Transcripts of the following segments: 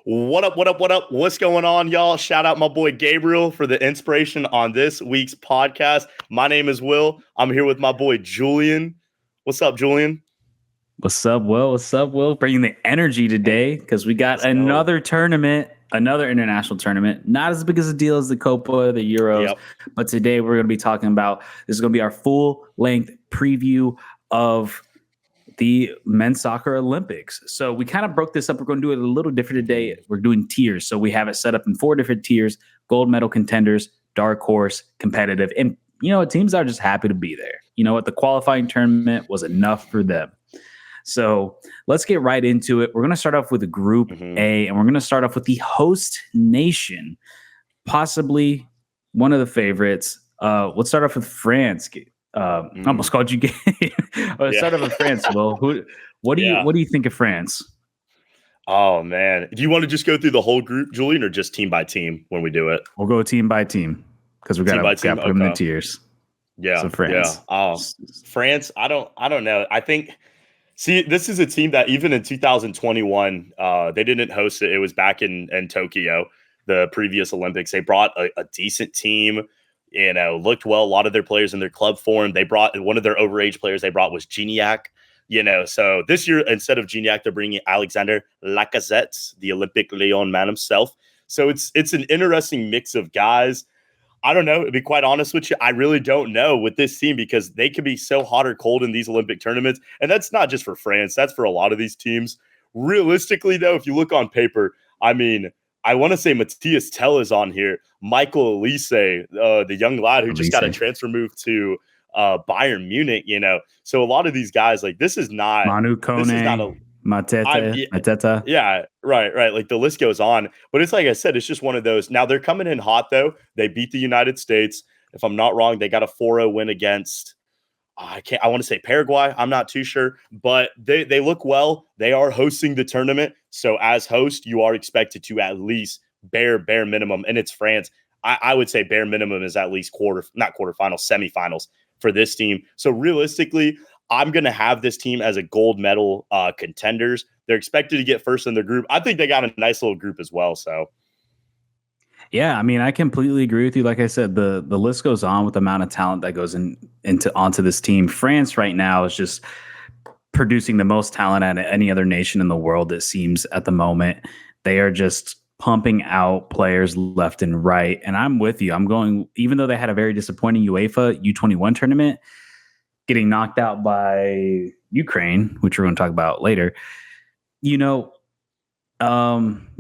What up, what up, what up? What's going on, y'all? Shout out my boy Gabriel for the inspiration on this week's podcast. My name is Will. I'm here with my boy Julian. What's up, Julian? What's up, Will? What's up, Will? Bringing the energy today because we got another tournament, another international tournament. Not as big as a deal as the Copa, the Euros, but today we're going to be talking about, this is going to be our full-length preview of the men's soccer Olympics. So we kind of broke this up. We're going to do it a little different today. We're doing tiers. So we have it set up in 4 different tiers: gold medal contenders, dark horse, competitive. And, teams are just happy to be there. You know what? The qualifying tournament was enough for them. So let's get right into it. We're going to start off with Group A, and we're going to start off with the host nation, possibly one of the favorites. Let's start off with France. I almost called you gay. Let's start off with France. Well, what do you think of France? Oh man, do you want to just go through the whole group, Julian, or just team by team when we do it? We'll go team by team because we got to put them in the tiers. Yeah, so France. Yeah. France. I don't know. I think. See, this is a team that even in 2021, they didn't host it. It was back in Tokyo, the previous Olympics. They brought a decent team. Looked well. A lot of their players in their club form. They brought one of their overage players. They brought was Gignac. So this year instead of Gignac, they're bringing Alexander Lacazette, the Olympic Lyon man himself. So it's an interesting mix of guys. I don't know. To be quite honest with you, I really don't know with this team because they can be so hot or cold in these Olympic tournaments. And that's not just for France. That's for a lot of these teams. Realistically, though, if you look on paper, I mean, I want to say Matthias Tell is on here. Michael Elise, the young lad who just got a transfer move to Bayern Munich, So a lot of these guys, like, this is not... Manu Kone, Mateta. Yeah, right. Like, the list goes on. But it's like I said, it's just one of those. Now, they're coming in hot, though. They beat the United States. If I'm not wrong, they got a 4-0 win against... I want to say Paraguay. I'm not too sure, but they look well. They are hosting the tournament. So as host, you are expected to at least bare minimum. And it's France. I would say bare minimum is at least not quarterfinals, semifinals for this team. So realistically, I'm going to have this team as a gold medal contenders. They're expected to get first in their group. I think they got a nice little group as well. So. Yeah, I mean, I completely agree with you. Like I said, the list goes on with the amount of talent that goes onto this team. France right now is just producing the most talent out of any other nation in the world, it seems, at the moment. They are just pumping out players left and right. And I'm with you. I'm going, even though they had a very disappointing UEFA U21 tournament, getting knocked out by Ukraine, which we're going to talk about later, you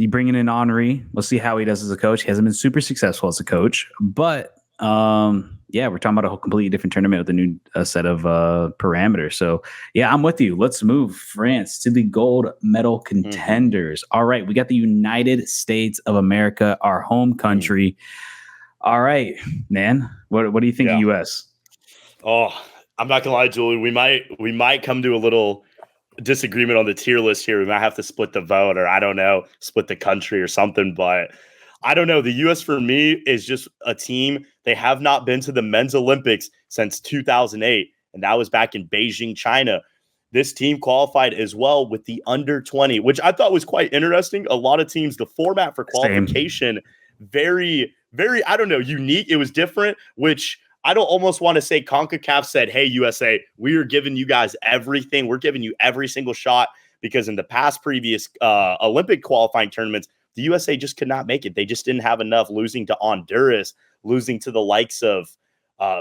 bringing in Henry. We'll see how he does as a coach. He hasn't been super successful as a coach, but we're talking about a whole completely different tournament with a new set of parameters. So yeah, I'm with you. Let's move France to the gold medal contenders. All right, we got the United States of America, our home country. All right, man. What do you think of US? Oh, I'm not gonna lie, Julie. We might come to a little disagreement on the tier list here. We might have to split the vote, or I don't know, split the country or something. But I don't know. The U.S. for me is just a team. They have not been to the men's Olympics since 2008, and that was back in Beijing, China. This team qualified as well with the under 20, which I thought was quite interesting. A lot of teams, the format for qualification, very, very, I don't know, unique. It was different, which I don't almost want to say CONCACAF said, hey, USA, we are giving you guys everything. We're giving you every single shot, because in the past previous Olympic qualifying tournaments, the USA just could not make it. They just didn't have enough, losing to Honduras, losing to the likes of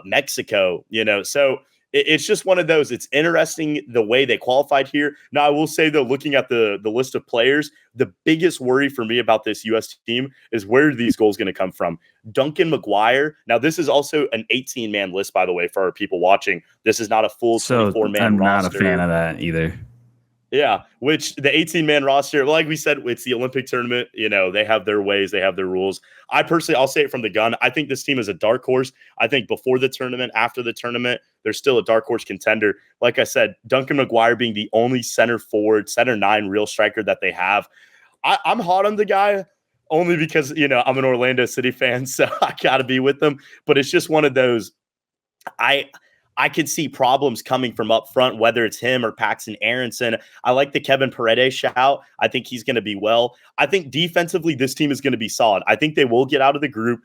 Mexico, So it's just one of those. It's interesting the way they qualified here. Now, I will say, though, looking at the list of players, the biggest worry for me about this U.S. team is where are these goals going to come from? Duncan McGuire. Now, this is also an 18-man list, by the way, for our people watching. This is not a full 24-man roster. I'm not a fan of that either. Yeah, which the 18-man roster, like we said, it's the Olympic tournament. They have their ways, they have their rules. I personally, I'll say it from the gun, I think this team is a dark horse. I think before the tournament, after the tournament, they're still a dark horse contender. Like I said, Duncan McGuire being the only center 9 real striker that they have. I'm hot on the guy only because, I'm an Orlando City fan, so I got to be with them. But it's just one of those, I I could see problems coming from up front, whether it's him or Paxton Aronson. I like the Kevin Paredes shout. I think he's going to be well. I think defensively, this team is going to be solid. I think they will get out of the group.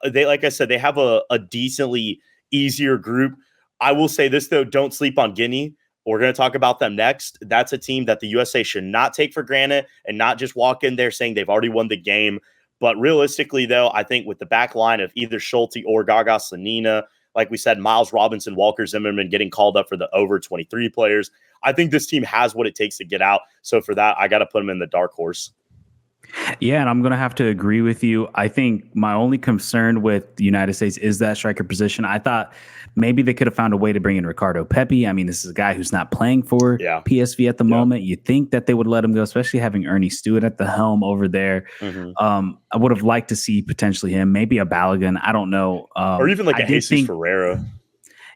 Like I said, they have a decently easier group. I will say this, though, don't sleep on Guinea. We're going to talk about them next. That's a team that the USA should not take for granted and not just walk in there saying they've already won the game. But realistically, though, I think with the back line of either Schulte or Gaga Slonina, like we said, Miles Robinson, Walker Zimmerman getting called up for the over 23 players, I think this team has what it takes to get out. So for that, I got to put them in the dark horse. Yeah, and I'm going to have to agree with you. I think my only concern with the United States is that striker position. I thought maybe they could have found a way to bring in Ricardo Pepi. I mean, this is a guy who's not playing for PSV at the moment. You'd think that they would let him go, especially having Ernie Stewart at the helm over there. I would have liked to see potentially him, maybe a Balogun. I don't know. Or even like a Jesus Ferreira.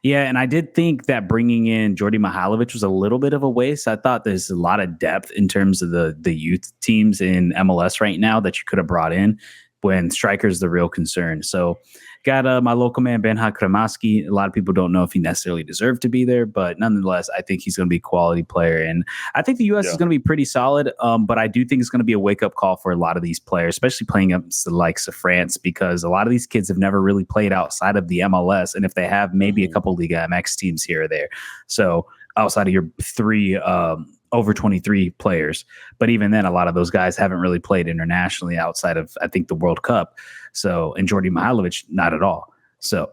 Yeah, and I did think that bringing in Jordi Mihailovic was a little bit of a waste. I thought there's a lot of depth in terms of the youth teams in MLS right now that you could have brought in when striker's the real concern. So got my local man, Benja Cremaschi. A lot of people don't know if he necessarily deserved to be there, but nonetheless, I think he's going to be a quality player. And I think the U.S. is going to be pretty solid, but I do think it's going to be a wake-up call for a lot of these players, especially playing against the likes of France, because a lot of these kids have never really played outside of the MLS, and if they have, maybe a couple Liga MX teams here or there. So outside of your three over 23 players. But even then, a lot of those guys haven't really played internationally outside of, I think, the World Cup. So, and Jordi Mihailovic, not at all. So,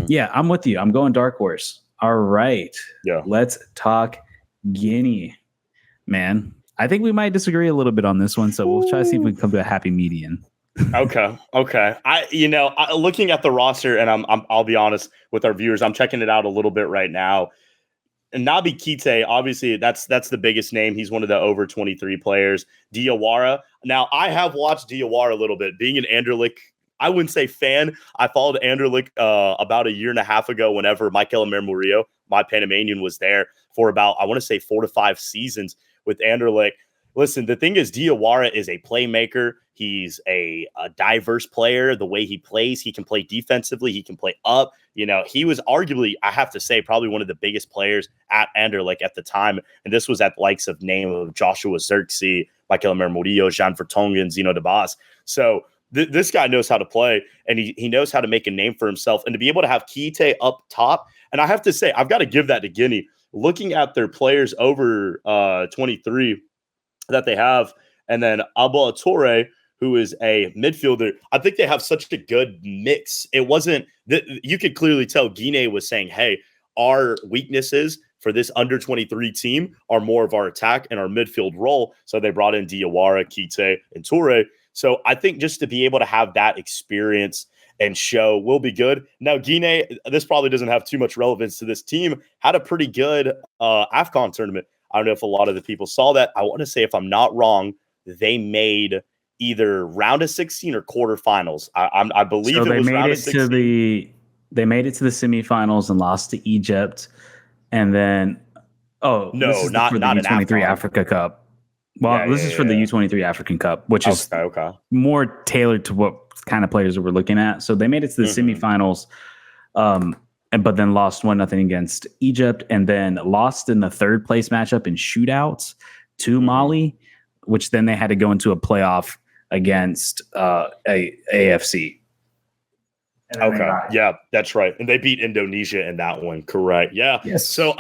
yeah, I'm with you. I'm going dark horse. All right. Yeah. Let's talk Guinea, man. I think we might disagree a little bit on this one. So we'll try to see if we can come to a happy median. Okay. Looking at the roster, and I'll be honest with our viewers, I'm checking it out a little bit right now. And Naby Keita, obviously, that's the biggest name. He's one of the over 23 players. Diawara. Now, I have watched Diawara a little bit. Being an Anderlecht, I wouldn't say fan. I followed Anderlecht about a year and a half ago whenever Michael Murillo, my Panamanian, was there for about, I want to say, 4 to 5 seasons with Anderlecht. Listen, the thing is, Diawara is a playmaker. He's a diverse player. The way he plays, he can play defensively. He can play up. You know, he was arguably, I have to say, probably one of the biggest players at Anderlecht at the time. And this was at the likes of name of Joshua Zirkzee, Michael Murillo, Jean Vertonghen, Zeno de Bas. So this guy knows how to play, and he knows how to make a name for himself. And to be able to have Keita up top, and I have to say, I've got to give that to Guinea. Looking at their players over 23 that they have, and then Abba Toure, who is a midfielder. I think they have such a good mix. It wasn't that you could clearly tell Guinea was saying, hey, our weaknesses for this under 23 team are more of our attack and our midfield role. So they brought in Diawara, Keita, and Toure. So I think just to be able to have that experience and show will be good. Now, Guinea, this probably doesn't have too much relevance to this team, had a pretty good AFCON tournament. I don't know if a lot of the people saw that. I want to say, if I'm not wrong, they made either round of 16 or quarterfinals. I believe so. It was round of 16. They made it to the semifinals and lost to Egypt, and then no, not the U23 Africa Cup. Well, this is for the U23 African Cup, which is more tailored to what kind of players we're looking at. So they made it to the semifinals, but then lost 1-0 against Egypt, and then lost in the third place matchup in shootouts to Mali, which then they had to go into a playoff against AFC. Okay, yeah, that's right, and they beat Indonesia in that one. Correct. Yeah. Yes. So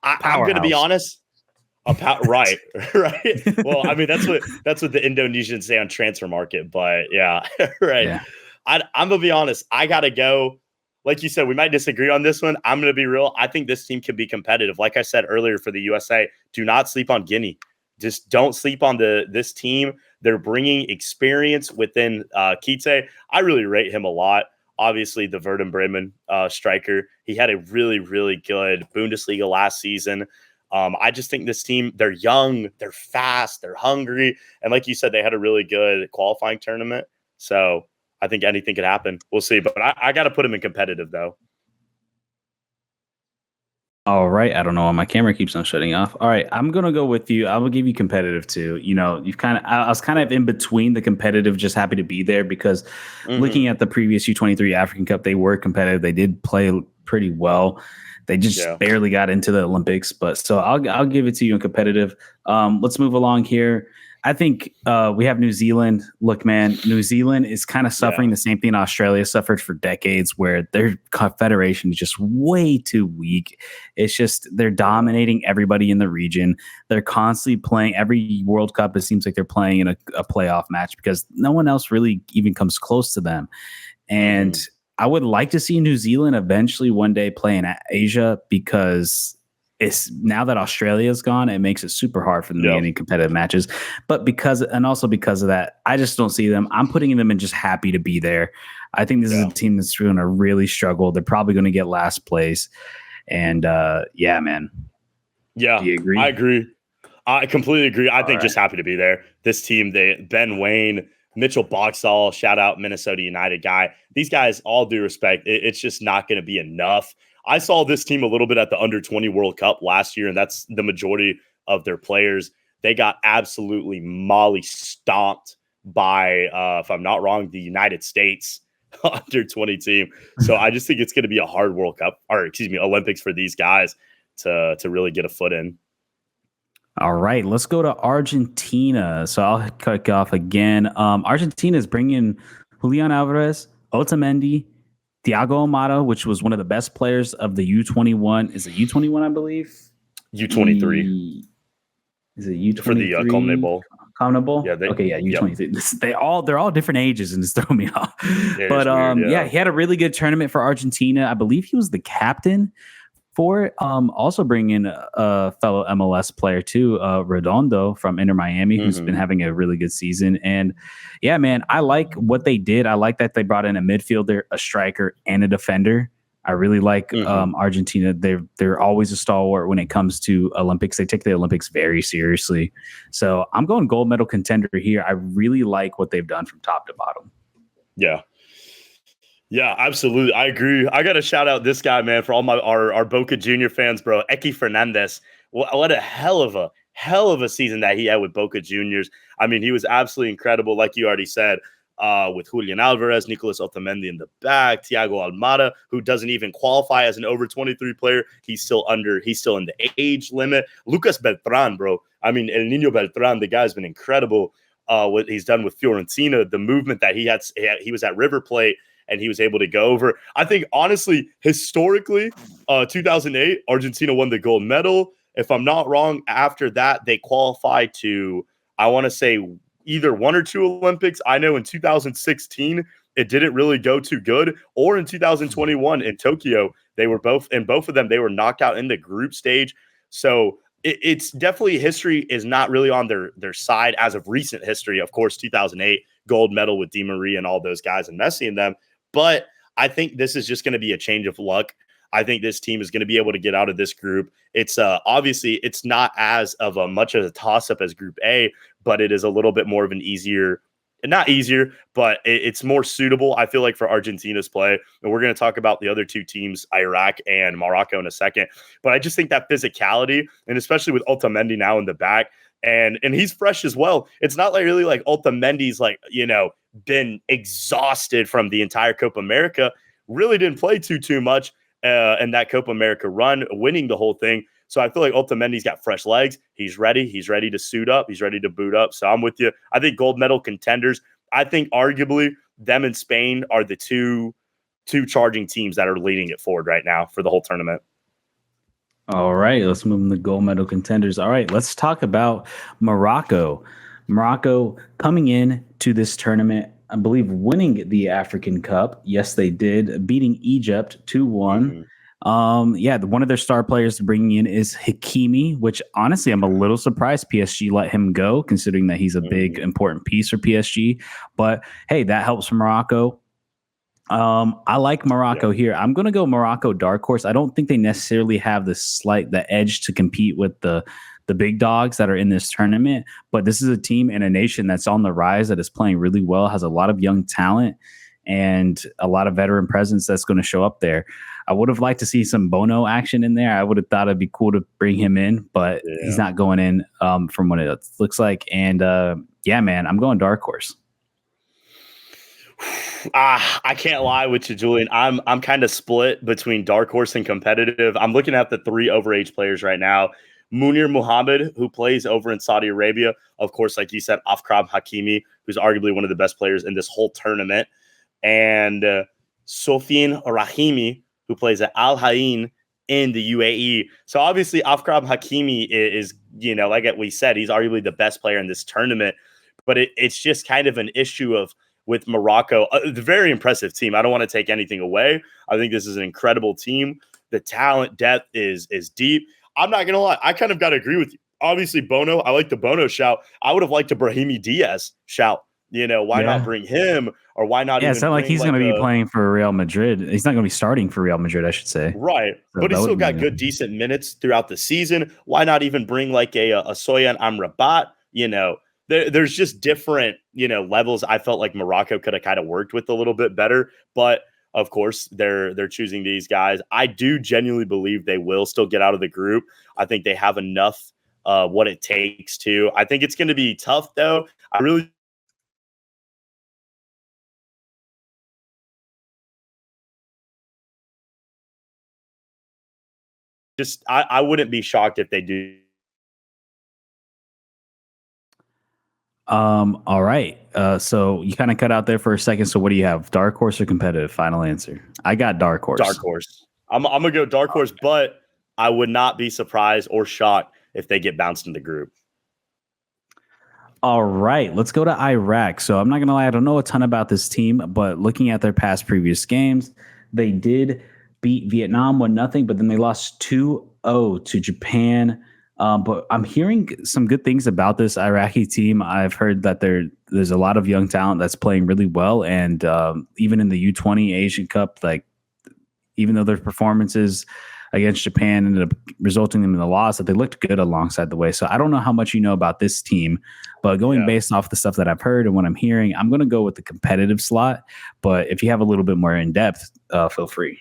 I'm going to be honest. Right. Well, I mean, that's what the Indonesians say on transfer market, but yeah, right. Yeah. I'm gonna be honest. I gotta go. Like you said, we might disagree on this one. I'm gonna be real. I think this team can be competitive. Like I said earlier, for the USA, do not sleep on Guinea. Just don't sleep on this team. They're bringing experience within Keita. I really rate him a lot. Obviously, the Werder Bremen striker. He had a really, really good Bundesliga last season. I just think this team, they're young, they're fast, they're hungry. And like you said, they had a really good qualifying tournament. So I think anything could happen. We'll see. But I got to put them in competitive, though. All right. I don't know why my camera keeps on shutting off. All right. I'm going to go with you. I will give you competitive too. I was kind of in between the competitive, just happy to be there because looking at the previous U23 African Cup, they were competitive. They did play pretty well. They just barely got into the Olympics, but so I'll give it to you in competitive. Let's move along here. I think we have New Zealand. Look, man, New Zealand is kind of suffering the same thing Australia suffered for decades, where their confederation is just way too weak. It's just they're dominating everybody in the region. They're constantly playing every World Cup. It seems like they're playing in a playoff match because no one else really even comes close to them. And I would like to see New Zealand eventually one day play in Asia because it's now that Australia's gone, it makes it super hard for them to get any competitive matches. But because of that, I just don't see them. I'm putting them in just happy to be there. I think this is a team that's going to really struggle. They're probably going to get last place. And man. Yeah, do you agree? I agree. I completely agree. I think just happy to be there. This team, Ben Waine, Mitchell Boxall, shout out Minnesota United guy. These guys, all due respect, it's just not going to be enough. I saw this team a little bit at the Under-20 World Cup last year, and that's the majority of their players. They got absolutely molly stomped by, if I'm not wrong, the United States Under-20 team. So I just think it's going to be a hard Olympics for these guys to really get a foot in. All right, let's go to Argentina. So I'll kick off again. Argentina is bringing Julian Alvarez, Otamendi, Thiago Almada, which was one of the best players of the U21. Is it U21, I believe? U23. Is it U23? For the CONMEBOL Bowl. CONMEBOL Bowl? Yeah. U23. Yep. They're all different ages and it's throwing me off. But weird, he had a really good tournament for Argentina. I believe he was the captain for it. Also bringing a fellow MLS player too, Redondo from Inter Miami, who's been having a really good season. And yeah, man, I like what they did. I like that they brought in a midfielder, a striker, and a defender. I really like Argentina. They're always a stalwart when it comes to Olympics. They take the Olympics very seriously. So I'm going gold medal contender here. I really like what they've done from top to bottom. Yeah. Yeah, absolutely. I agree. I got to shout out this guy, man, for all our Boca Junior fans, bro. Eki Fernandez. What a hell of a season that he had with Boca Juniors. I mean, he was absolutely incredible, like you already said, with Julian Alvarez, Nicolas Otamendi in the back, Thiago Almada, who doesn't even qualify as an over 23 player. He's still in the age limit. Lucas Beltran, bro. I mean, El Niño Beltran, the guy's been incredible. What he's done with Fiorentina, the movement that he was at River Plate, and he was able to go over. I think, honestly, historically, 2008, Argentina won the gold medal. If I'm not wrong, after that, they qualified to, I want to say, either one or two Olympics. I know in 2016, it didn't really go too good. Or in 2021 in Tokyo, both of them, they were knocked out in the group stage. So it's definitely, history is not really on their side as of recent history. Of course, 2008, gold medal with Di Maria and all those guys and Messi and them. But I think this is just going to be a change of luck. I think this team is going to be able to get out of this group. It's obviously it's not as of a much of a toss-up as Group A, but it is a little bit more of an not easier, but it's more suitable, I feel like, for Argentina's play. And we're going to talk about the other two teams, Iraq and Morocco, in a second. But I just think that physicality, and especially with Otamendi now in the back, and he's fresh as well. It's not like really like Otamendi's been exhausted from the entire Copa America. Really didn't play too much in that Copa America run, winning the whole thing. So I feel like Otamendi's got fresh legs. He's ready. He's ready to suit up. He's ready to boot up. So I'm with you. I think gold medal contenders. I think arguably them and Spain are the two charging teams that are leading it forward right now for the whole tournament. All right, let's move on to gold medal contenders. All right, let's talk about Morocco. Morocco coming in to this tournament, I believe, winning the African Cup. Yes, they did, beating Egypt 2-1. One of their star players bringing in is Hakimi, which honestly, I'm a little surprised PSG let him go, considering that he's a big, important piece for PSG. But hey, that helps for Morocco. I like Morocco here. I'm going to go Morocco dark horse. I don't think they necessarily have the edge to compete with the big dogs that are in this tournament, but this is a team and a nation that's on the rise, that is playing really well, has a lot of young talent and a lot of veteran presence that's going to show up there. I would have liked to see some Bono action in there. I would have thought it'd be cool to bring him in, but he's not going in from what it looks like. And yeah, man, I'm going dark horse. I can't lie with you, Julian. I'm kind of split between dark horse and competitive. I'm looking at the 3 overage players right now. Munir Muhammad, who plays over in Saudi Arabia. Of course, like you said, Akram Hakimi, who's arguably one of the best players in this whole tournament. And Sofiane Rahimi, who plays at Al Ain in the UAE. So obviously, Akram Hakimi is, like we said, he's arguably the best player in this tournament. But it's just kind of an issue with Morocco, a very impressive team. I don't want to take anything away. I think this is an incredible team. The talent depth is deep. I'm not going to lie. I kind of got to agree with you. Obviously, Bono, I like the Bono shout. I would have liked a Brahimi Diaz shout. Why not bring him, or why not? Yeah, it's not like he's going to be playing for Real Madrid. He's not going to be starting for Real Madrid, I should say. Right, so but he's still got good, decent minutes throughout the season. Why not even bring like a Sofiane Amrabat? There's just different, levels. I felt like Morocco could have kind of worked with a little bit better, but of course they're choosing these guys. I do genuinely believe they will still get out of the group. I think they have enough what it takes to. I think it's going to be tough though. I wouldn't be shocked if they do. All right. So you kind of cut out there for a second. So what do you have? Dark horse or competitive? Final answer. I got dark horse. Dark horse. I'm gonna go dark horse, but I would not be surprised or shocked if they get bounced in the group. All right, let's go to Iraq. So I'm not gonna lie, I don't know a ton about this team, but looking at their previous games, they did beat Vietnam 1-0, but then they lost 2-0 to Japan. But I'm hearing some good things about this Iraqi team. I've heard that there's a lot of young talent that's playing really well. And even in the U20 Asian Cup, like even though their performances against Japan ended up resulting in the loss, that they looked good alongside the way. So I don't know how much you know about this team, but going based off the stuff that I've heard and what I'm hearing, I'm going to go with the competitive slot. But if you have a little bit more in depth, feel free.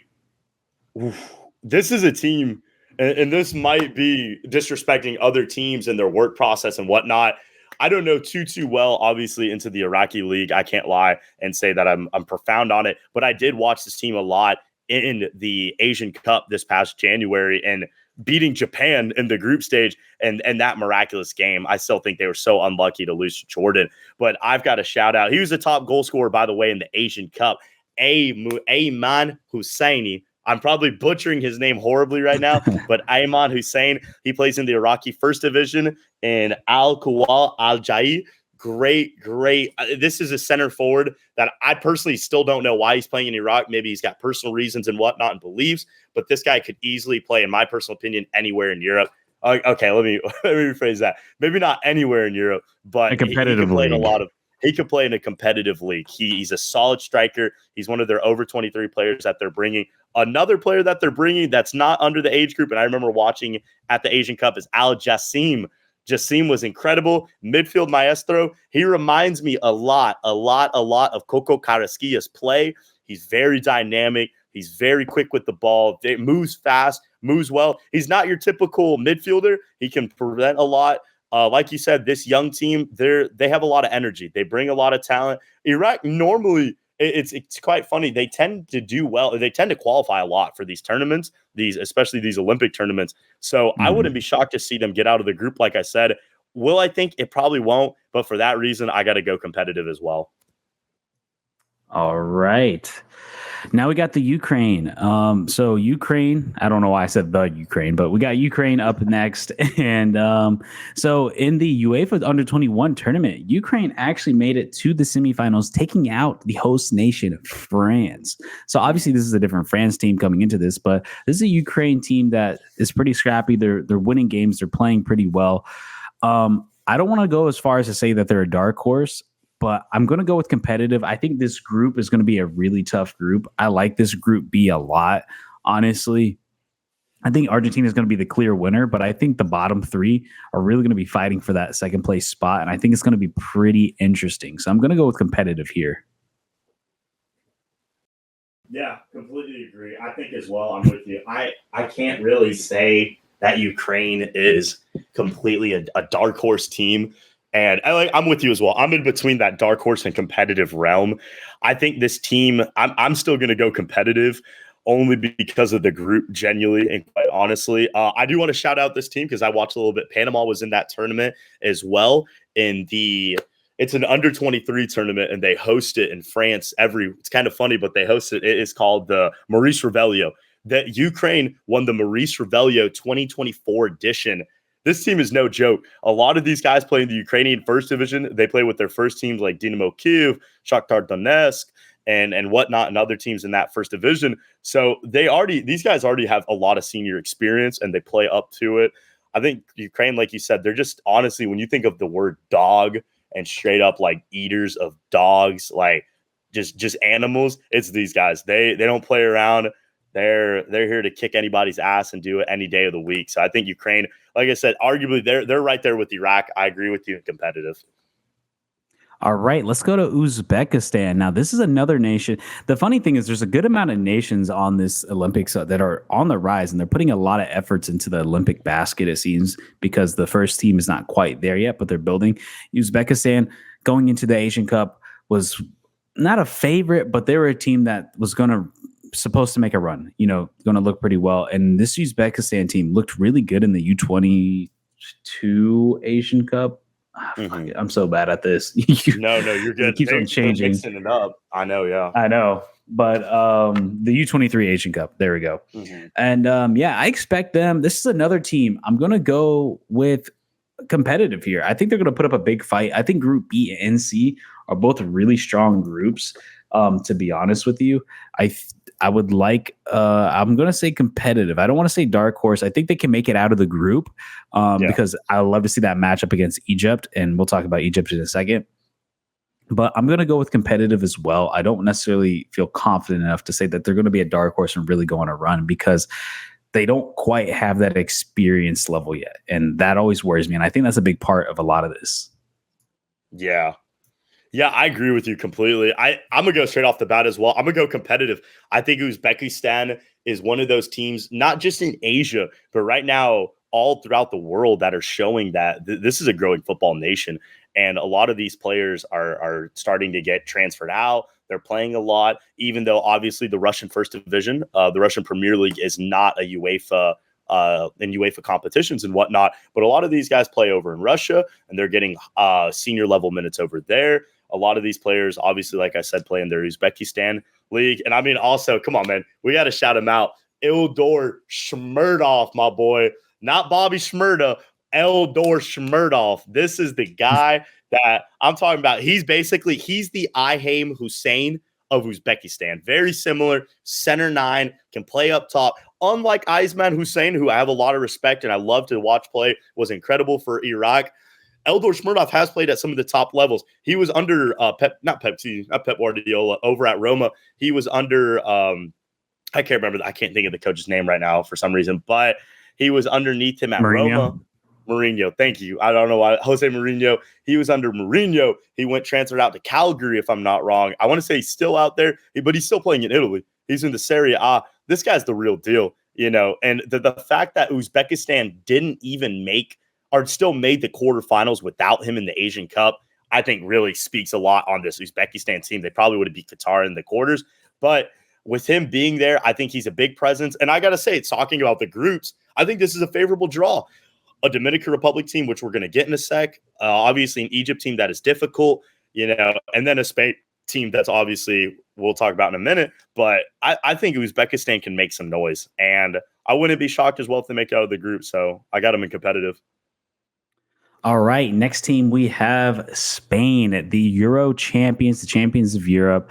Oof. This is a team. And this might be disrespecting other teams and their work process and whatnot. I don't know too well, obviously, into the Iraqi league. I can't lie and say that I'm profound on it. But I did watch this team a lot in the Asian Cup this past January and beating Japan in the group stage and that miraculous game. I still think they were so unlucky to lose to Jordan. But I've got a shout out. He was the top goal scorer, by the way, in the Asian Cup. Ayman Husseini. I'm probably butchering his name horribly right now, but Ayman Hussein, he plays in the Iraqi First Division in Al-Kuwal Al-Jai. Great. This is a center forward that I personally still don't know why he's playing in Iraq. Maybe he's got personal reasons and whatnot and beliefs, but this guy could easily play, in my personal opinion, anywhere in Europe. Okay, let me rephrase that. Maybe not anywhere in Europe, but he could play in a competitive league. He's a solid striker. He's one of their over 23 players that they're bringing. Another player that they're bringing that's not under the age group, and I remember watching at the Asian Cup, is Al Jassim. Jassim was incredible. Midfield maestro. He reminds me a lot of Coco Carrasquilla's play. He's very dynamic. He's very quick with the ball. He moves fast, moves well. He's not your typical midfielder. He can prevent a lot. Like you said, this young team, they have a lot of energy. They bring a lot of talent. Iraq normally, it's quite funny. They tend to do well. They tend to qualify a lot for these tournaments, especially these Olympic tournaments. So I wouldn't be shocked to see them get out of the group. Like I said, will I think it probably won't, but for that reason, I got to go competitive as well. All right. Now we got the Ukraine. So Ukraine, I don't know why I said the Ukraine, but we got Ukraine up next. And so in the UEFA Under-21 tournament, Ukraine actually made it to the semifinals, taking out the host nation, France. So obviously this is a different France team coming into this, but this is a Ukraine team that is pretty scrappy. They're winning games. They're playing pretty well. I don't want to go as far as to say that they're a dark horse, but I'm going to go with competitive. I think this group is going to be a really tough group. I like this group B a lot, honestly. I think Argentina is going to be the clear winner, but I think the bottom three are really going to be fighting for that second place spot, and I think it's going to be pretty interesting. So I'm going to go with competitive here. Yeah, completely agree. I think as well. I'm with you. I can't really say that Ukraine is completely a dark horse team. And I'm with you as well. I'm in between that dark horse and competitive realm. I think this team, I'm still going to go competitive only because of the group, genuinely and quite honestly. I do want to shout out this team because I watched a little bit. Panama was in that tournament as well. It's an under 23 tournament and they host it in France it's kind of funny, but they host it. It is called the Maurice Revelio. That Ukraine won the Maurice Revelio 2024 edition. This team is no joke. A lot of these guys play in the Ukrainian first division. They play with their first teams like Dynamo Kyiv, Shakhtar Donetsk, and whatnot, and other teams in that first division. So these guys already have a lot of senior experience and they play up to it. I think Ukraine, like you said, they're just honestly, when you think of the word dog and straight up like eaters of dogs, like just animals, it's these guys. They don't play around. They're here to kick anybody's ass and do it any day of the week. So I think Ukraine, like I said, arguably they're right there with Iraq. I agree with you, competitive. All right, let's go to Uzbekistan. Now, this is another nation. The funny thing is there's a good amount of nations on this Olympics that are on the rise, and they're putting a lot of efforts into the Olympic basket, it seems, because the first team is not quite there yet, but they're building. Uzbekistan going into the Asian Cup was not a favorite, but they were a team that was supposed to make a run, going to look pretty well. And this Uzbekistan team looked really good in the U22 Asian Cup. Mm-hmm. I'm so bad at this. No, you're good. It keeps on changing. Mixing it up. I know, yeah. I know. But the U23 Asian Cup, there we go. Mm-hmm. And I expect them. This is another team. I'm going to go with competitive here. I think they're going to put up a big fight. I think Group B and C are both really strong groups. To be honest with you, I would like, I'm going to say competitive. I don't want to say dark horse. I think they can make it out of the group because I love to see that matchup against Egypt. And we'll talk about Egypt in a second. But I'm going to go with competitive as well. I don't necessarily feel confident enough to say that they're going to be a dark horse and really go on a run because they don't quite have that experience level yet. And that always worries me. And I think that's a big part of a lot of this. Yeah. Yeah, I agree with you completely. I'm going to go straight off the bat as well. I'm going to go competitive. I think Uzbekistan is one of those teams, not just in Asia, but right now all throughout the world that are showing that this is a growing football nation. And a lot of these players are starting to get transferred out. They're playing a lot, even though obviously the Russian First Division, the Russian Premier League is not a UEFA in UEFA competitions and whatnot. But a lot of these guys play over in Russia and they're getting senior level minutes over there. A lot of these players, obviously, like I said, play in their Uzbekistan league. And I mean, also, come on, man, we got to shout him out. Ildor Shmurdov, my boy, not Bobby Shmurda, Eldor Shmurdov. This is the guy that I'm talking about. He's the Ihame Hussein of Uzbekistan. Very similar, center 9, can play up top. Unlike Aizman Hussein, who I have a lot of respect and I love to watch play, was incredible for Iraq. Eldor Shmurdov has played at some of the top levels. He was under Pep Guardiola over at Roma. He was under I can't remember. I can't think of the coach's name right now for some reason, but he was underneath him at Roma. Mourinho, thank you. I don't know why. Jose Mourinho. He was under Mourinho. He went transferred out to Calgary, if I'm not wrong. I want to say he's still out there, but he's still playing in Italy. He's in the Serie A. This guy's the real deal, And the fact that Uzbekistan didn't even still made the quarterfinals without him in the Asian Cup, I think really speaks a lot on this Uzbekistan team. They probably would have beat Qatar in the quarters, but with him being there, I think he's a big presence. And I got to say, talking about the groups, I think this is a favorable draw. A Dominican Republic team, which we're going to get in a sec. Obviously, an Egypt team that is difficult, and then a Spain team that's obviously we'll talk about in a minute. But I think Uzbekistan can make some noise. And I wouldn't be shocked as well if they make it out of the group. So I got them in competitive. All right, next team we have Spain, the Euro champions, the champions of Europe.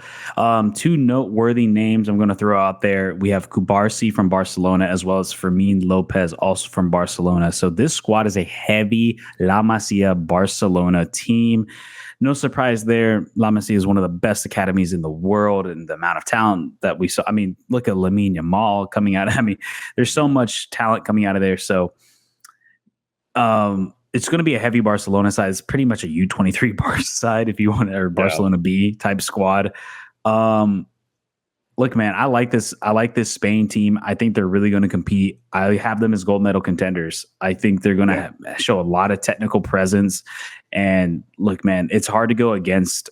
Two noteworthy names I'm going to throw out there. We have Kubarsi from Barcelona as well as Fermin Lopez, also from Barcelona. So this squad is a heavy La Masia Barcelona team. No surprise there. La Masia is one of the best academies in the world, and the amount of talent that we saw. I mean, look at Lamine Yamal coming out. I mean, there's so much talent coming out of there. So, it's going to be a heavy Barcelona side. It's pretty much a U23 Barca side if you want, or Barcelona B type squad. Look, man, I like this. I like this Spain team. I think they're really going to compete. I have them as gold medal contenders. I think they're going to show a lot of technical presence. And look, man, it's hard to go against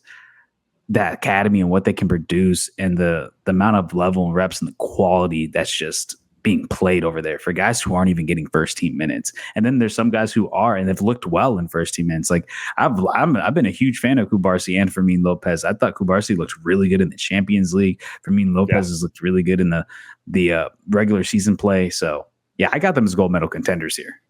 that academy and what they can produce and the amount of level and reps and the quality that's just being played over there for guys who aren't even getting first team minutes. And then there's some guys who are and they've looked well in first team minutes. Like I've been a huge fan of Cubarsí and Fermin Lopez. I thought Cubarsí looked really good in the Champions League. Fermin Lopez has looked really good in the regular season play. So yeah, I got them as gold medal contenders here.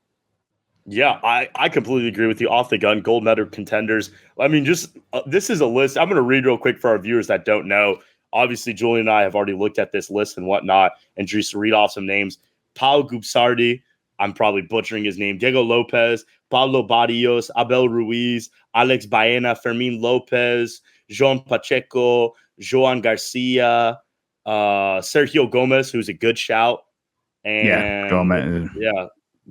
Yeah, I completely agree with you. Off the gun, gold medal contenders. I mean, just this is a list. I'm going to read real quick for our viewers that don't know. Obviously, Julian and I have already looked at this list and whatnot, and just to read off some names. Pau Gubsardi, I'm probably butchering his name. Diego Lopez, Pablo Barrios, Abel Ruiz, Alex Baena, Fermin Lopez, Joan Pacheco, Joan Garcia, Sergio Gomez, who's a good shout. And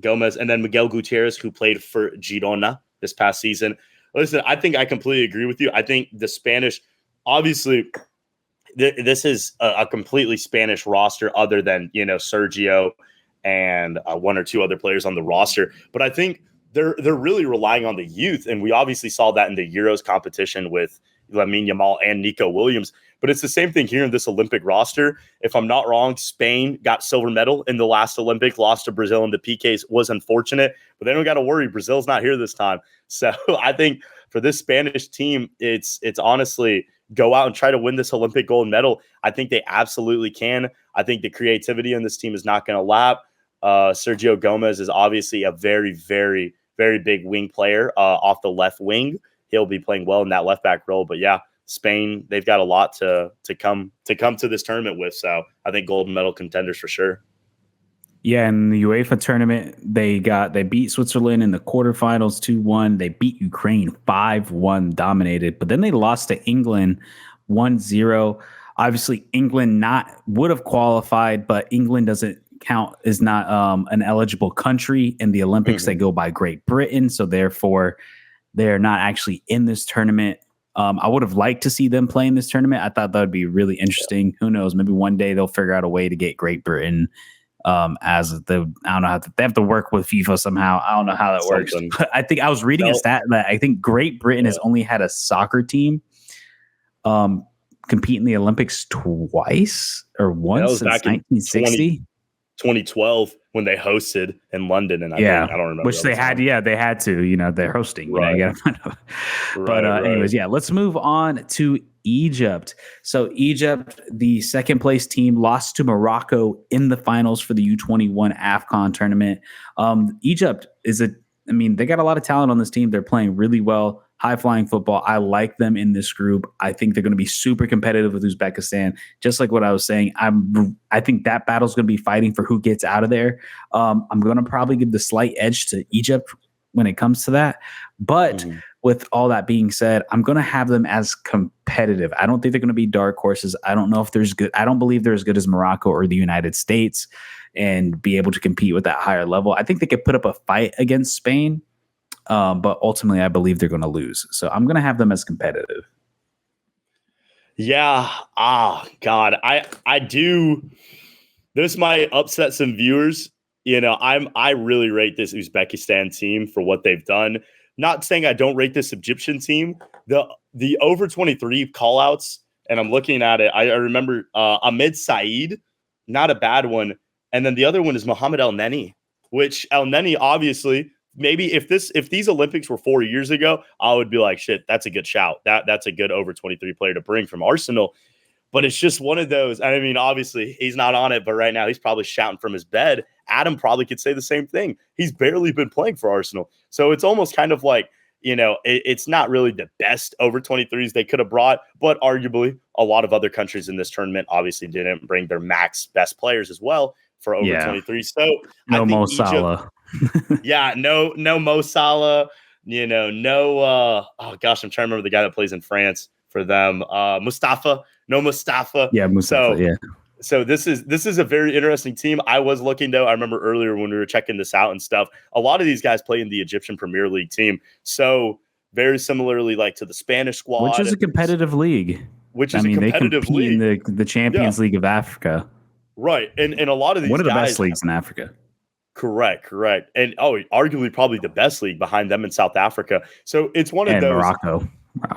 Gomez, and then Miguel Gutierrez, who played for Girona this past season. Listen, I think I completely agree with you. I think the Spanish, obviously, this is a completely Spanish roster other than, Sergio and one or two other players on the roster. But I think they're really relying on the youth. And we obviously saw that in the Euros competition with Lamine Yamal and Nico Williams. But it's the same thing here in this Olympic roster. If I'm not wrong, Spain got silver medal in the last Olympic, lost to Brazil in the PKs, was unfortunate. But they don't got to worry. Brazil's not here this time. So I think for this Spanish team, it's honestly go out and try to win this Olympic gold medal. I think they absolutely can. I think the creativity in this team is not going to lap. Sergio Gomez is obviously a very, very, very big wing player off the left wing. He'll be playing well in that left back role. But yeah, Spain, they've got a lot to come to this tournament with. So I think gold medal contenders for sure. Yeah, in the UEFA tournament, they beat Switzerland in the quarterfinals 2-1. They beat Ukraine 5-1, dominated. But then they lost to England 1-0. Obviously, England would have qualified, but England doesn't count, is not an eligible country in the Olympics. They go by Great Britain, so therefore they're not actually in this tournament. I would have liked to see them play in this tournament. I thought that would be really interesting. Who knows? Maybe one day they'll figure out a way to get Great Britain as I don't know they have to work with FIFA somehow. I don't know how that works. But I think I was reading a stat that I think Great Britain has only had a soccer team compete in the Olympics twice or once since 1960. 2012 when they hosted in London, and I don't remember which they had. Yeah, they had to. They're hosting. Right. But anyways, let's move on to Egypt. So Egypt, the second place team, lost to Morocco in the finals for the U21 AFCON tournament. Egypt they got a lot of talent on this team. They're playing really well. High-flying football. I like them in this group. I think they're going to be super competitive with Uzbekistan. Just like what I was saying, I think that battle's going to be fighting for who gets out of there. I'm going to probably give the slight edge to Egypt when it comes to that. But with all that being said, I'm going to have them as competitive. I don't think they're going to be dark horses. I don't know if I don't believe they're as good as Morocco or the United States and be able to compete with that higher level. I think they could put up a fight against Spain. But ultimately, I believe they're going to lose. So I'm going to have them as competitive. Yeah. God. I do. This might upset some viewers. I really rate this Uzbekistan team for what they've done. Not saying I don't rate this Egyptian team. The over 23 callouts, and I'm looking at it. I remember Ahmed Saeed, not a bad one. And then the other one is Mohamed El Neni, which El Neni obviously. Maybe if these Olympics were 4 years ago, I would be like, shit, that's a good shout. That's a good over 23 player to bring from Arsenal. But it's just one of those. I mean, obviously, he's not on it, but right now he's probably shouting from his bed. Adam probably could say the same thing. He's barely been playing for Arsenal. So it's almost kind of like, it's not really the best over 23s they could have brought, but arguably a lot of other countries in this tournament obviously didn't bring their max best players as well for over 23. So no Mo Salah. No Mo Salah, no oh gosh, I'm trying to remember the guy that plays in France for them. Mustafa. Yeah, Mustafa, So this is a very interesting team. I was looking though, I remember earlier when we were checking this out and stuff, a lot of these guys play in the Egyptian Premier League team. So very similarly like to the Spanish squad. Which is a competitive league. which is a competitive they compete league. in the Champions League of Africa. Right. And a lot of these one of the guys, best leagues in Africa. Correct. And arguably probably the best league behind them in South Africa. So it's one of those. Morocco.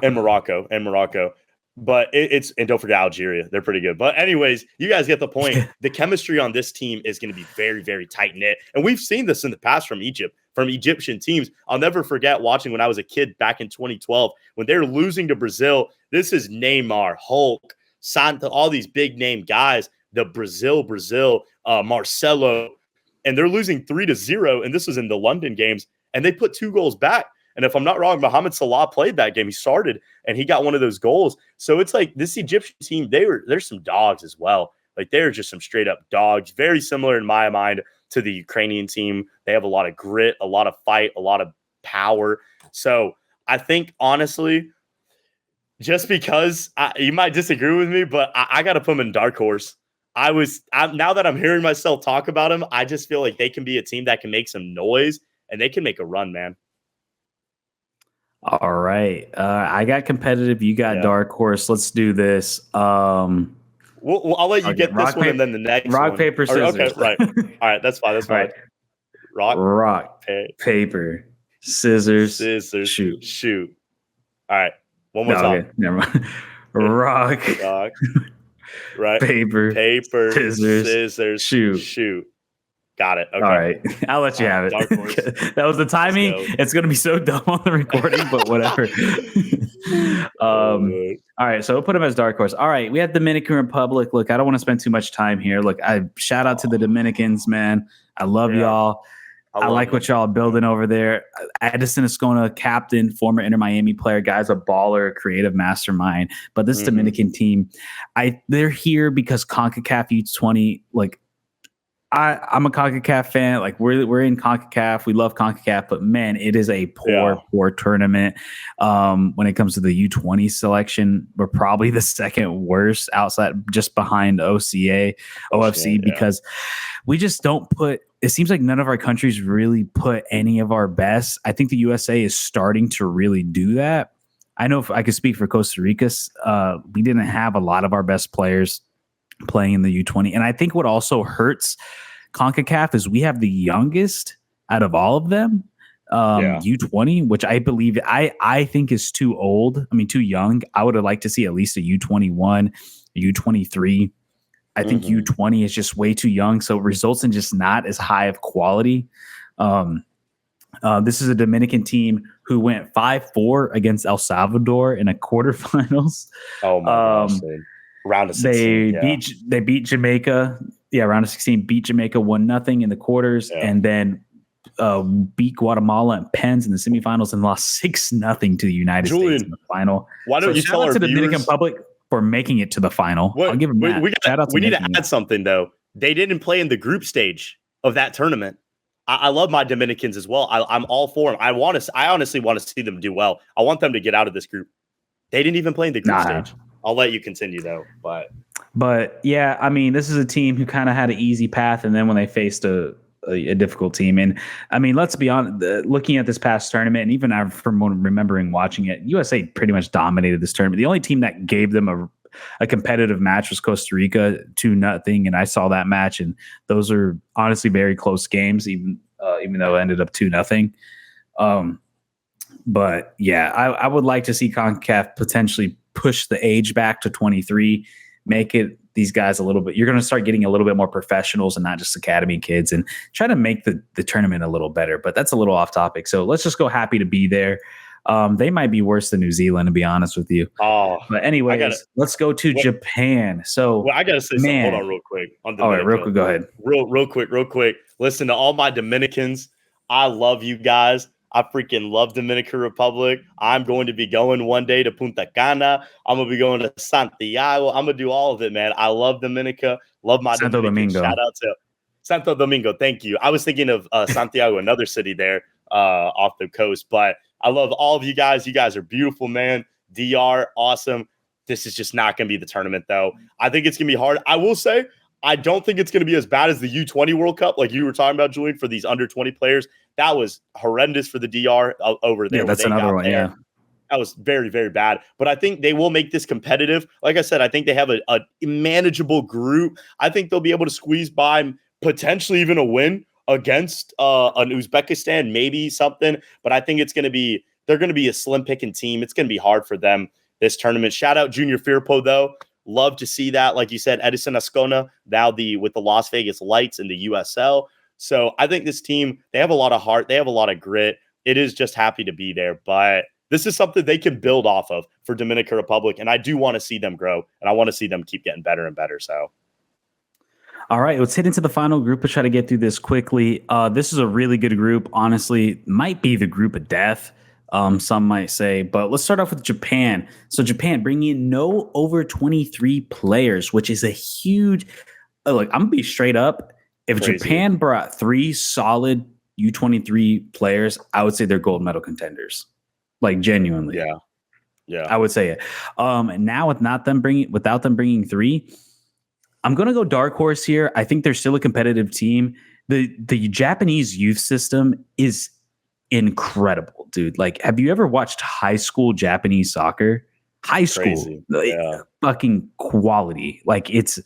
And Morocco. But it's and don't forget Algeria. They're pretty good. But anyways, you guys get the point. The chemistry on this team is going to be very, very tight knit. And we've seen this in the past from Egyptian teams. I'll never forget watching when I was a kid back in 2012 when they were losing to Brazil. This is Neymar, Hulk, Santa, all these big name guys. The Brazil, Marcelo, and they're losing 3-0. And this was in the London games, and they put 2 goals back. And if I'm not wrong, Mohamed Salah played that game. He started, and he got one of those goals. So it's like this Egyptian team, there's some dogs as well. Like they're just some straight up dogs. Very similar in my mind to the Ukrainian team. They have a lot of grit, a lot of fight, a lot of power. So I think honestly, just because you might disagree with me, but I got to put them in dark horse. Now that I'm hearing myself talk about them, I just feel like they can be a team that can make some noise and they can make a run, man. All right. I got competitive. You got dark horse. Let's do this. I'll let you get this one and then the next rock, paper, scissors. Okay, right. All right, that's fine. Right. Rock, paper, scissors, shoot. All right, one more time. Okay, never mind. Rock, right, paper, scissors, shoot. Got it. Okay. All right. I'll let you have it. That was the timing. It's going to be so dumb on the recording, but whatever. All right. So we'll put them as dark horse. All right. We have Dominican Republic. Look, I don't want to spend too much time here. Look, I shout out to the Dominicans, man. I love y'all. I like what y'all are building over there. Edison Escona, captain, former Inter Miami player, guy's a baller, creative mastermind. But this Dominican team, they're here because CONCACAF U20, like, I'm a CONCACAF fan. Like we're in CONCACAF. We love CONCACAF, but man, it is a poor tournament. When it comes to the U20 selection, we're probably the second worst outside, just behind OFC, because we just don't put. It seems like none of our countries really put any of our best. I think the USA is starting to really do that. I know if I could speak for Costa Rica, we didn't have a lot of our best players playing in the U20. And I think what also hurts CONCACAF is we have the youngest out of all of them, U20, which I believe I think is too old. I mean, too young. I would have liked to see at least a U21, U23. I think U20 is just way too young. So it results in just not as high of quality. This is a Dominican team who went 5-4 against El Salvador in a quarterfinals. Oh my gosh. Round of 16. They beat Jamaica. Yeah, round of 16, beat Jamaica 1-0 in the quarters, and then beat Guatemala and Pens in the semifinals and lost 6-0 to the United States in the final. Why don't you tell our viewers, to the Dominican Republic for making it to the final? I'll give them that. We need to add something though. They didn't play in the group stage of that tournament. I love my Dominicans as well. I'm all for them. I honestly want to see them do well. I want them to get out of this group. They didn't even play in the group stage. I'll let you continue though, but yeah, I mean, this is a team who kind of had an easy path, and then when they faced a difficult team, and I mean, let's be honest, looking at this past tournament, and even from remembering watching it, USA pretty much dominated this tournament. The only team that gave them a competitive match was Costa Rica, 2-0, and I saw that match, and those are honestly very close games, even though it ended up 2-0. But yeah, I would like to see CONCACAF potentially push the age back to 23, make it these guys a little bit. You're going to start getting a little bit more professionals and not just academy kids, and try to make the tournament a little better. But that's a little off topic. So let's just go happy to be there. They might be worse than New Zealand, to be honest with you. But anyways, let's go to Japan. So I got to say something. Hold on real quick. All right, real quick. Go ahead. Real quick. Listen to all my Dominicans. I love you guys. I freaking love Dominican Republic. I'm going to be going one day to Punta Cana. I'm going to be going to Santiago. I'm going to do all of it, man. I love Dominica. Love my Santo Domingo. Shout out to Santo Domingo. Thank you. I was thinking of Santiago, another city there off the coast. But I love all of you guys. You guys are beautiful, man. DR, awesome. This is just not going to be the tournament, though. I think it's going to be hard. I will say, I don't think it's going to be as bad as the U20 World Cup, like you were talking about, Julian, for these under 20 players. That was horrendous for the DR over there. Yeah, that's another one. Yeah. That was very, very bad. But I think they will make this competitive. Like I said, I think they have a manageable group. I think they'll be able to squeeze by potentially even a win against an Uzbekistan, maybe something. But I think they're going to be a slim picking team. It's going to be hard for them this tournament. Shout out Junior Firpo, though. Love to see that. Like you said, Edison Ascona, now with the Las Vegas Lights in the USL. So I think this team, they have a lot of heart. They have a lot of grit. It is just happy to be there. But this is something they can build off of for Dominican Republic. And I do want to see them grow. And I want to see them keep getting better and better. So. All right, let's hit into the final group. Let's try to get through this quickly. This is a really good group. Honestly, might be the group of death. Some might say, but let's start off with Japan. So Japan bringing in no over 23 players, which is a huge. Look, I'm gonna be straight up. If Crazy. Japan brought 3 solid U23 players, I would say they're gold medal contenders. Like genuinely, yeah, I would say it. Now without them bringing 3, I'm gonna go dark horse here. I think they're still a competitive team. The Japanese youth system is incredible, dude. Like, have you ever watched high school Japanese soccer? High school, fucking quality. Like, it's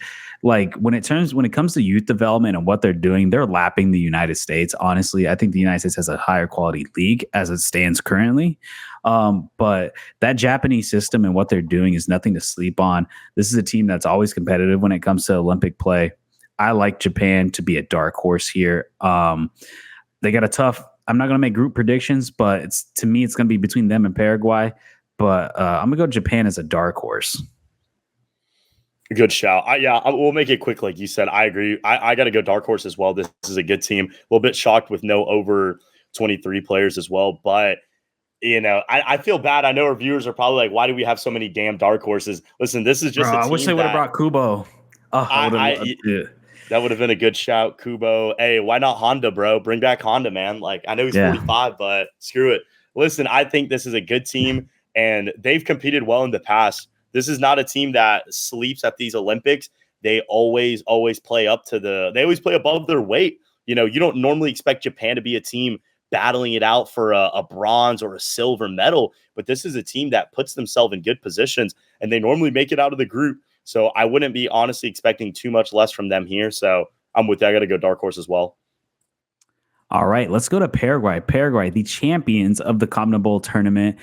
like when it comes to youth development and what they're doing, they're lapping the United States. Honestly, I think the United States has a higher quality league as it stands currently. But that Japanese system and what they're doing is nothing to sleep on. This is a team that's always competitive when it comes to Olympic play. I like Japan to be a dark horse here. They got a tough. I'm not going to make group predictions, but to me, it's going to be between them and Paraguay. But I'm going to go Japan as a dark horse. Good shout. We'll make it quick. Like you said, I agree. I got to go dark horse as well. This is a good team. A little bit shocked with no over 23 players as well. But, I feel bad. I know our viewers are probably like, why do we have so many damn dark horses? Listen, this is just I wish they would have brought Kubo. That would have been a good shout, Kubo. Hey, why not Honda, bro? Bring back Honda, man. Like, I know he's 45, but screw it. Listen, I think this is a good team, and they've competed well in the past. This is not a team that sleeps at these Olympics. They always play they always play above their weight. You don't normally expect Japan to be a team battling it out for a bronze or a silver medal, but this is a team that puts themselves in good positions, and they normally make it out of the group. So I wouldn't be honestly expecting too much less from them here. So I'm with you. I got to go dark horse as well. All right, let's go to Paraguay. Paraguay, the champions of the CONMEBOL tournament,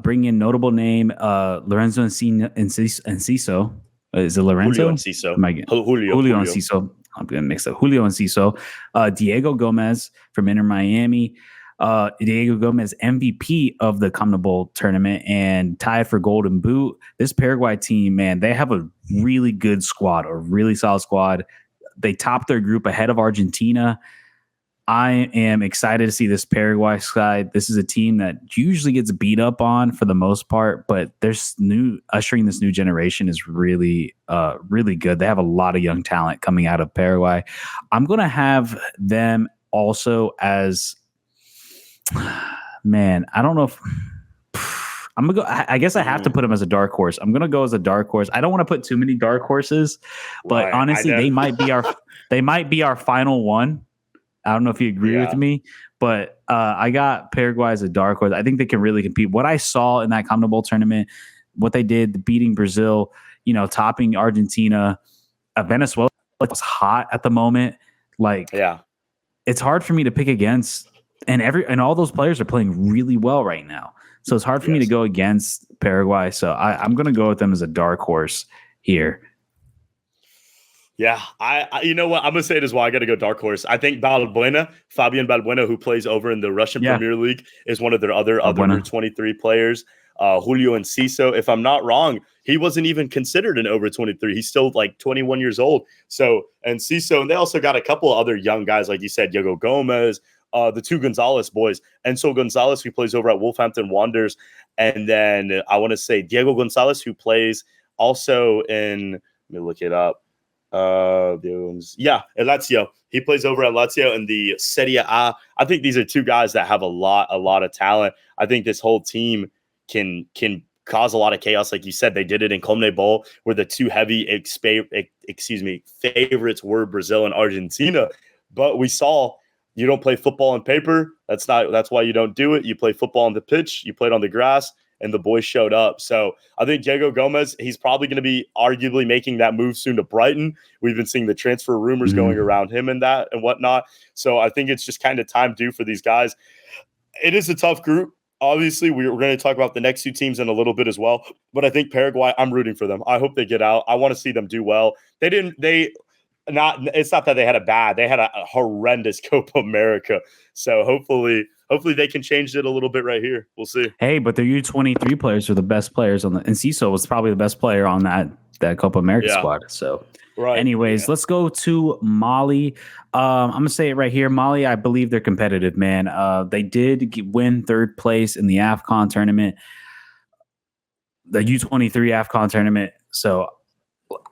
bring in notable name Lorenzo Enciso. Is it Lorenzo? Julio Enciso. Julio Enciso. I'm going to mix up. Julio Enciso. Diego Gomez from Inter Miami. Diego Gomez, MVP of the CONMEBOL tournament and tied for Golden Boot. This Paraguay team, man, they have a really good squad, a really solid squad. They topped their group ahead of Argentina. I am excited to see this Paraguay side. This is a team that usually gets beat up on for the most part, but ushering this new generation is really, really good. They have a lot of young talent coming out of Paraguay. I'm going to have them also as, man, I don't know if I'm going to go. I guess I have to put them as a dark horse. I'm going to go as a dark horse. I don't want to put too many dark horses, but honestly, they might be our final one. I don't know if you agree with me, but I got Paraguay as a dark horse. I think they can really compete. What I saw in that CONMEBOL tournament, what they did, beating Brazil, topping Argentina, Venezuela was hot at the moment. It's hard for me to pick against, and all those players are playing really well right now. So it's hard for me to go against Paraguay. So I'm going to go with them as a dark horse here. Yeah, I you know what? I'm going to say it as well. I got to go dark horse. I think Fabian Balbuena, who plays over in the Russian Premier League, is one of their other 23 players. Julio Enciso, if I'm not wrong, he wasn't even considered an over 23. He's still like 21 years old. So Enciso, and they also got a couple of other young guys, like you said, Diego Gomez, the 2 Gonzalez boys. Enzo Gonzalez, who plays over at Wolverhampton Wanderers. And then I want to say Diego Gonzalez, who plays also in, let me look it up. Lazio. He plays over at Lazio in the Serie A. I think these are 2 guys that have a lot of talent. I think this whole team can cause a lot of chaos. Like you said, they did it in CONMEBOL, where the 2 heavy favorites were Brazil and Argentina. But we saw you don't play football on paper. That's why you don't do it. You play football on the pitch. You play it on the grass. and the boys showed up. So I think Diego Gomez, he's probably going to be arguably making that move soon to Brighton. We've been seeing the transfer rumors going around him and that and whatnot. So I think it's just kind of time due for these guys. It is a tough group. Obviously, we're going to talk about the next two teams in a little bit as well. But I think Paraguay, I'm rooting for them. I hope they get out. I want to see them do well. It's not that they had a horrendous Copa America. So hopefully they can change it a little bit right here. We'll see. Hey, but their U23 players are the best players and Ciso was probably the best player on that Copa America squad. So right. Anyways, let's go to Mali. I'm going to say it right here. Mali, I believe they're competitive, man. They did win third place in the AFCON tournament, the U23 AFCON tournament. So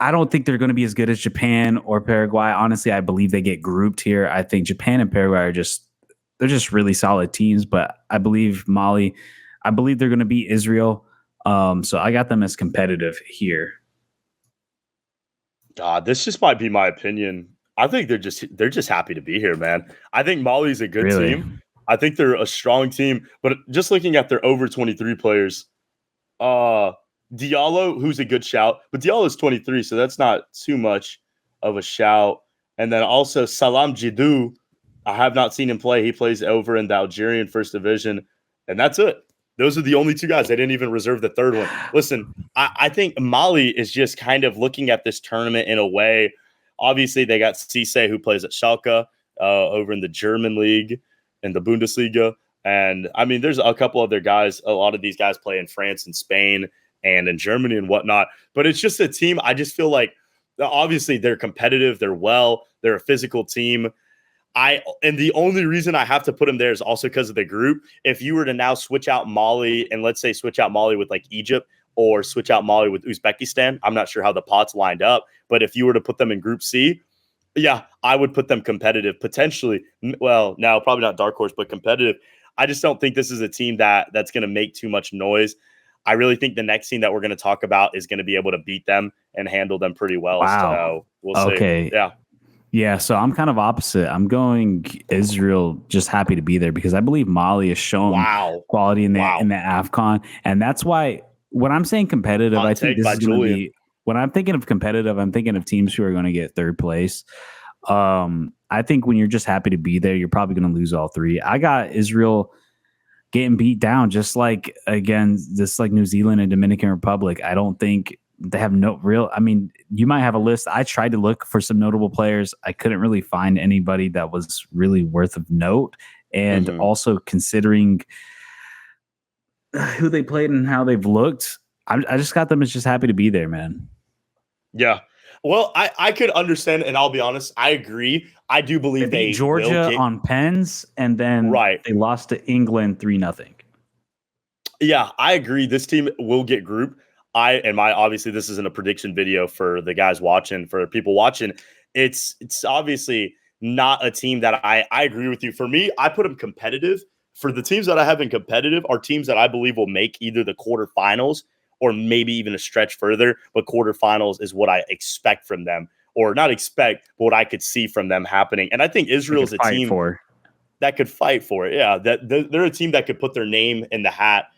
I don't think they're going to be as good as Japan or Paraguay. Honestly, I believe they get grouped here. I think Japan and Paraguay they're just really solid teams, but I believe Mali, I believe they're going to beat Israel. So I got them as competitive here. God, this just might be my opinion. I think they're just happy to be here, man. I think Mali's a good team. I think they're a strong team, but just looking at their over 23 players, Diallo, who's a good shout, but Diallo's 23, so that's not too much of a shout. And then also Salam Jidou, I have not seen him play. He plays over in the Algerian First Division, and that's it. Those are the only two guys. They didn't even reserve the third one. Listen, I think Mali is just kind of looking at this tournament in a way. Obviously, they got Cisse, who plays at Schalke over in the German league and the Bundesliga. And, I mean, there's a couple other guys. A lot of these guys play in France and Spain and in Germany and whatnot. But it's just a team. I just feel like, obviously, they're competitive. They're a physical team. And the only reason I have to put them there is also because of the group. If you were to now switch out Mali and let's say switch out Mali with like Egypt or switch out Mali with Uzbekistan, I'm not sure how the pots lined up, but if you were to put them in Group C, yeah, I would put them competitive potentially. Well, now probably not dark horse, but competitive. I just don't think this is a team that's going to make too much noise. I really think the next team that we're going to talk about is going to be able to beat them and handle them pretty well. Wow. So we'll see. Okay. Yeah. Yeah, so I'm kind of opposite. I'm going Israel, just happy to be there because I believe Mali has shown quality in the AFCON. And that's why when I'm saying competitive, I think this is going to be – when I'm thinking of competitive, I'm thinking of teams who are going to get third place. I think when you're just happy to be there, you're probably going to lose all three. I got Israel getting beat down just like, again, just like New Zealand and Dominican Republic. I don't think – they have no real, I mean, you might have a list. I tried to look for some notable players. I couldn't really find anybody that was really worth of note. And also considering who they played and how they've looked, I just got them as just happy to be there, man. Yeah. Well, I could understand, and I'll be honest, I agree. I do believe they beat Georgia on pens, and then they lost to England 3-0. Yeah, I agree. This team will get grouped. Obviously this isn't a prediction video for the guys watching, for people watching. It's obviously not a team that I agree with you. For me, I put them competitive. For the teams that I have in competitive are teams that I believe will make either the quarterfinals or maybe even a stretch further. But quarterfinals is what I expect from them, or not expect, but what I could see from them happening. And I think Israel is a team that could fight for it. Yeah, they're a team that could put their name in the hat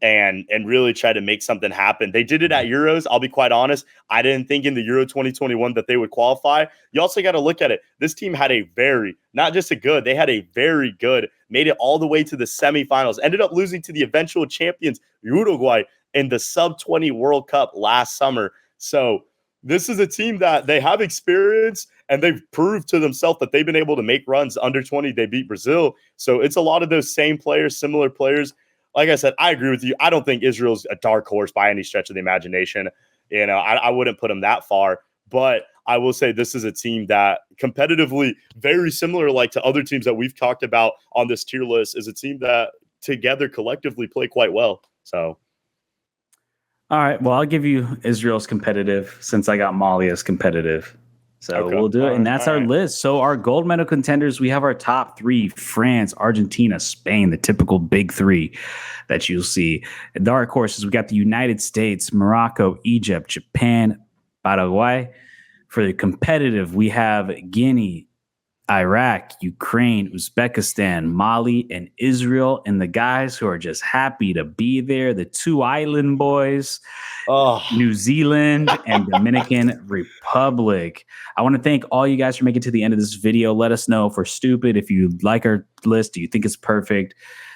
and really try to make something happen. They did it at Euros. I'll be quite honest. I didn't think in the Euro 2021 that they would qualify. You also got to look at it. This team had they had a very good, made it all the way to the semifinals, ended up losing to the eventual champions, Uruguay, in the sub-20 World Cup last summer. So this is a team that they have experience and they've proved to themselves that they've been able to make runs. Under 20, they beat Brazil. So it's a lot of those same players, similar players. Like I said, I agree with you. I don't think Israel's a dark horse by any stretch of the imagination. You know, I wouldn't put them that far. But I will say this is a team that competitively, very similar like to other teams that we've talked about on this tier list, is a team that together collectively play quite well. So, all right. Well, I'll give you Israel's competitive since I got Mali as competitive. So we'll do it. And that's our list. So our gold medal contenders, we have our top three: France, Argentina, Spain, the typical big three that you'll see. The dark horses, we got the United States, Morocco, Egypt, Japan, Paraguay. For the competitive, we have Guinea, Iraq, Ukraine, Uzbekistan, Mali, and Israel, and the guys who are just happy to be there, the two island boys, New Zealand and Dominican Republic. I want to thank all you guys for making it to the end of this video. Let us know if we're stupid. If you like our list, do you think it's perfect?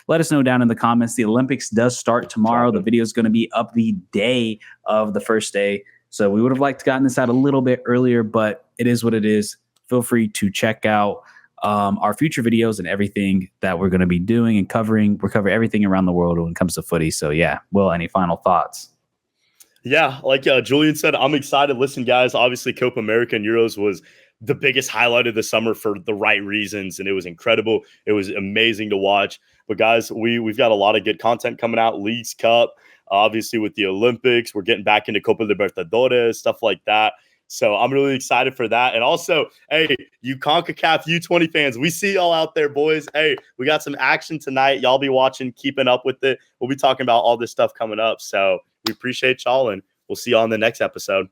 Let us know down in the comments. The Olympics does start tomorrow. The video is going to be up the day of the first day. So we would have liked to gotten this out a little bit earlier, but it is what it is. Feel free to check out our future videos and everything that we're going to be doing and covering. We're covering everything around the world when it comes to footy. So yeah, Will, any final thoughts? Yeah, like Julian said, I'm excited. Listen, guys, obviously Copa America and Euros was the biggest highlight of the summer for the right reasons, and it was incredible. It was amazing to watch. But guys, we've got a lot of good content coming out. Leagues Cup, obviously with the Olympics, we're getting back into Copa Libertadores, stuff like that. So I'm really excited for that. And also, hey, you CONCACAF U20 fans, we see y'all out there, boys. Hey, we got some action tonight. Y'all be watching, keeping up with it. We'll be talking about all this stuff coming up. So we appreciate y'all, and we'll see y'all on the next episode.